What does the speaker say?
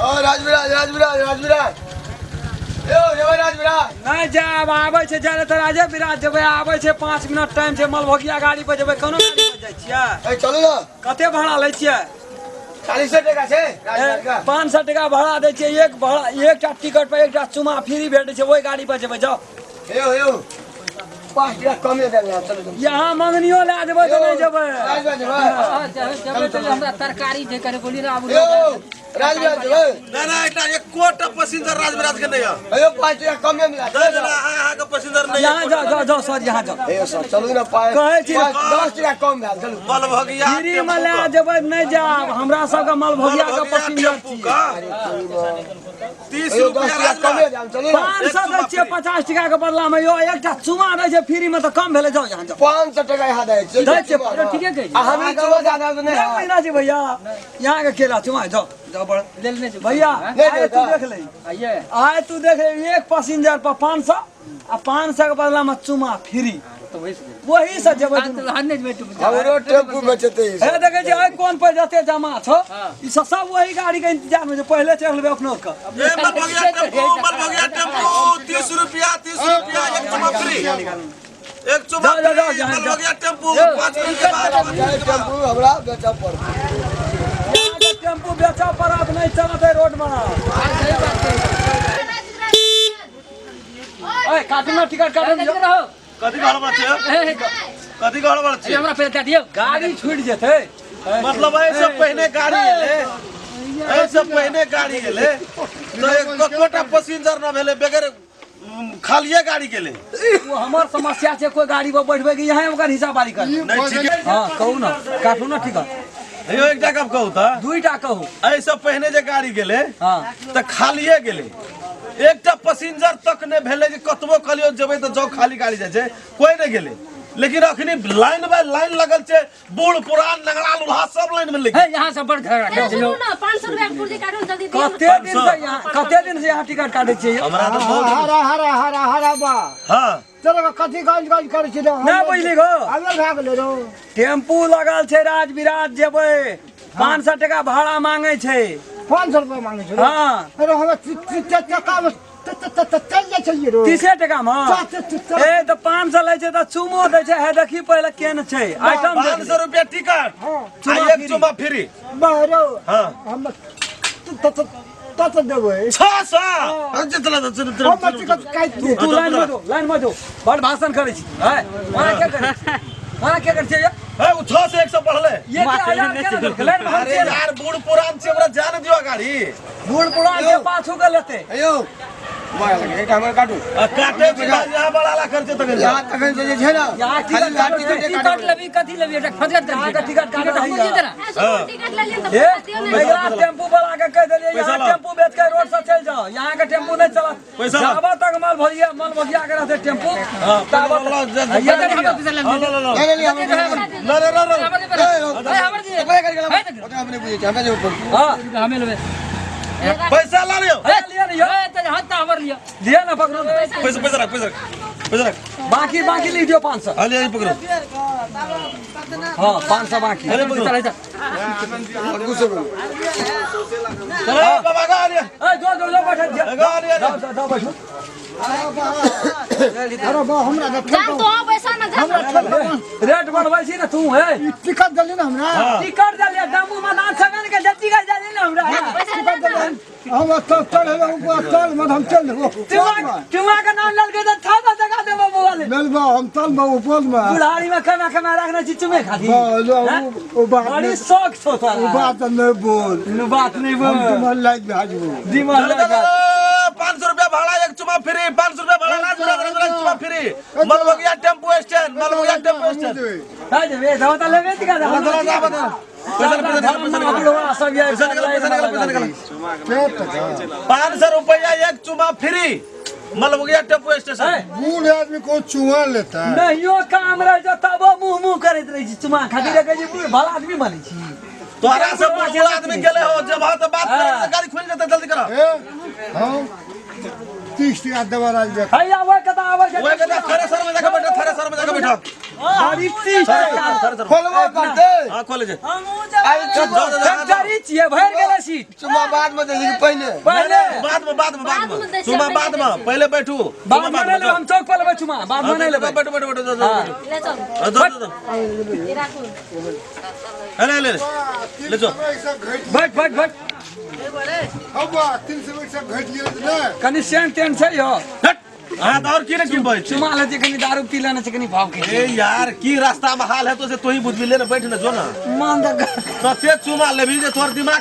राजविराज राजविराज राजविराज यो जेबै राजविराज नहीं जाब आबै छै जाले त राजे विराज जेबै आबै छै 5 मिनट टाइम छै मलभोगिया गाड़ी पर जेबै कोनो गाड़ी पर जाइ छियै ए चलू न कते भाड़ा लै छियै 40 टका छै राजविराज का 500 टका भाड़ा दै छियै एकटा टिकट पर एकटा चुमा फ्री भेटै छै ओइ गाड़ी पर जेबै जाओ यो 5 टका कमे दे चलू यहाँ मंगनियो ला देबै त नहीं जेबै राजविराज जेबै त हमरा तरकारी जे करे बोली ना यो राजविराज जेबै ना एकटा एक कोटा पैसेंजर राजविराज के नहीं है यो 5 टका कमे मिला दे देना हां का पैसेंजर नहीं यहाँ जाओ सर यहाँ जाओ ए सर चलू न पाए कहै छी 10 टका कम भेल चलू मलभगिया फ्री में ला जेबै नहीं जाब हमरा सब के मलभोगिया के पैसेंजर छी 30 यो रुपया 10 टका कमे जाम चलू न 500 दै छियै 50 टका के बदला में यो एकटा चुमा दै छै फ्री में त कम भेलै जाओ यहाँ जाओ 500 टका यहाँ दै छै दै छै ठीके कहै आ हम चलो ज्यादा तो नहीं नहीं महीना जी भैया यहाँ के केला चुमा जाओ जाओ बड़ ले लेने छै भैया नहीं आए तू देख ले आइए आए तू देख ले एक पैसेंजर पर 500 आ 500 के बदला में चुमा फ्री तो वही से जेबै तो हन्ने जेबै तू हमरो टेम्पू बेचते हे देखे छी आइ कोन पर जते जमा छौ ई सब वही गाड़ी के इंतजार में जे पहले चढ़ लेबे अपनो के ए मलभगिया टेम्पू 30 रुपया एक चुमा फ्री एक चुमा मलभगिया टेम्पू 5 मिनट के बाद टेम्पू हमरा बेचा पड़त टेम्पू बेचा पड़त नहीं चलते रोड में ओए काटना टिकट काटन रहो कथि गड़बड़ छै कथि गड़बड़ छै हमरा पे दे दियो गाड़ी छूट जेते मतलब ऐसे पहले गाड़ी गेले ऐसे पहले गाड़ी गेले तो एक कोटा पैसेंजर न भेले बगैर खालिए गाड़ी गेले वो हमर समस्या छै कोई गाड़ी पर बैठबे कि यहां ओकर हिसाब बारी कर नहीं ठीक है हां कहू ना काटू ना टिकट यो एकटा कब कहू त दुईटा कहू ऐसे पहले जे गाड़ी गेले हां त खालिए गेले एकटा पैसेंजर तक ने भेले जे कतबो कलियो जेबै त जो खाली गाड़ी जाय छै कोई नहीं गेले लेकिन अखनी लाइन बाय लाइन लगल छै बूढ़ पुरान लंगड़ा लुल्हा सब लाइन में लगे है यहां से बड़ झगड़ा कर दियो 500 रुपया के कुर्सी काटो जल्दी दियो कते दिन से यहाँ टिकट काटे छियै हमरा त बहुत हरा हरा हरा हरा बा हां चलो कथि गंज गंज करे छी ना बुझली गो आगे भाग ले रो टेम्पू लगल छै राजविराज जेबै 500 टका भाड़ा मांगे छै 500 रुपया मांगे छै हां अरे हम टका में चल जाय छै रो 30 टका में ए त 500 लै छै त चुमो दै छै हे देखी पहिले केन छै आइटम 500 रुपया टिकट आ एक चुमा फ्री बारो हां हम तत देबै 600 जितना हम टिकट काट दे तू लाइन में दो बड़ भाषण करे छी है मारा क्या करे मारा क्या करे छै है उ 6 से 100 बढ़ले ये क्या हजार के लाइन में अरे यार बूढ़ पुरान से हमरा जान दियो गाड़ी बूढ़ पुरान के पाछू के लेते अयो माया लगे एकटा हमर काटू काटे बिना यहाँ बड़ाला खर्चे तक यहाँ तखन जे छै ना यहाँ टिकट लेबी कथि लेबी एटा फजगत यहाँ का टिकट काटे हम बुझी देना टिकट ले लेन तो ए दियो ना मेरा टेम्पू वाला के कह देलिए यहाँ टेम्पू बेच के रोड से चल जाओ यहाँ का टेम्पू नहीं चला पैसा जाबा तक मल भगिया के रहते टेम्पू ताबा हमने बुझे छै हमरा जे ऊपर हां हमें लेबे पैसा ला लियो लिया नहीं ए त हाथ हमर लियो लिया ना पकड़ो पैसा रख बाकी लिख दियो 500 अले ये पकड़ो हां 500 बाकी अरे पकड़ो चल गुस्सा चलो बाबा गा लिया ए जो बैठ गा लिया जा बैठो अरे बा हमरा जाम तो पैसा ना जाम रेट बढ़बै छी ना तू है टिकट दली ना हमरा टिकट दलिया दामू मैदान छगन के जति का जाली ना हमरा टिकट दली हम तो चल ऊपर चल मत हम चल तुमा का नाम लल के त थाबा जगह देबो मोबाइल मेलबा हम चल बा ऊपर में बुढ़ारी में कमा रखना छी तुमे खाती ओ बात बड़ी शौक छो ओ तोरा बात नहीं बोल बात नहीं बोल तुम्हारे लाइक भाजबो दिमाग लगा 500 रुपया भाड़ा एक चुमा फ्री 500 रुपया भाड़ा ना एक चुमा फ्री मलबगिया टेम्पू स्टैंड हां जे वे दावता लेवे तिका पैसा निकल 500 रुपया एक चुमा फ्री मलबगिया टेम्पू स्टेशन बूढ़ आदमी को चुमा लेता है नहियो काम रह जा तब मुंह करैत रही छी चुमा खातिर के जी भला आदमी बनै छी तोरा से बूढ़ आदमी गेले हो जब हां बात करे गाड़ी खुल जाता जल्दी करो हां 30 टका दवा राज दे है आवे कदा ओए कदा थ्रेसर में जाके बैठो हरी 30 टका खोलवा कर दे हां खोले जे हम जा फैक्ट्री खाली छिए भर गेले सीट चुमा बाद में दे दी पहले पहले बाद में बाद में दै छै, चुमा बाद में पहले बैठू बाद में नहीं लेबै, हम चौक पर लेबै चुमा बाद में नहीं लेबै बैठो बैठो बैठो ले चल ई राखू ले ले ले जो बैठ बैठ बैठ अब 300 मीटर घट गेल ने कनी सेंट टेंट छै यो हट हां तो और की ने की बैठ चुमा ले छै कनी दारू पी लेने छै कनी भाव के ए यार की रास्ता में हाल है तो से तू ही बुझ ले ना बैठ ना जो ना मान दे तो ते चुमा लेबी जे तोर दिमाग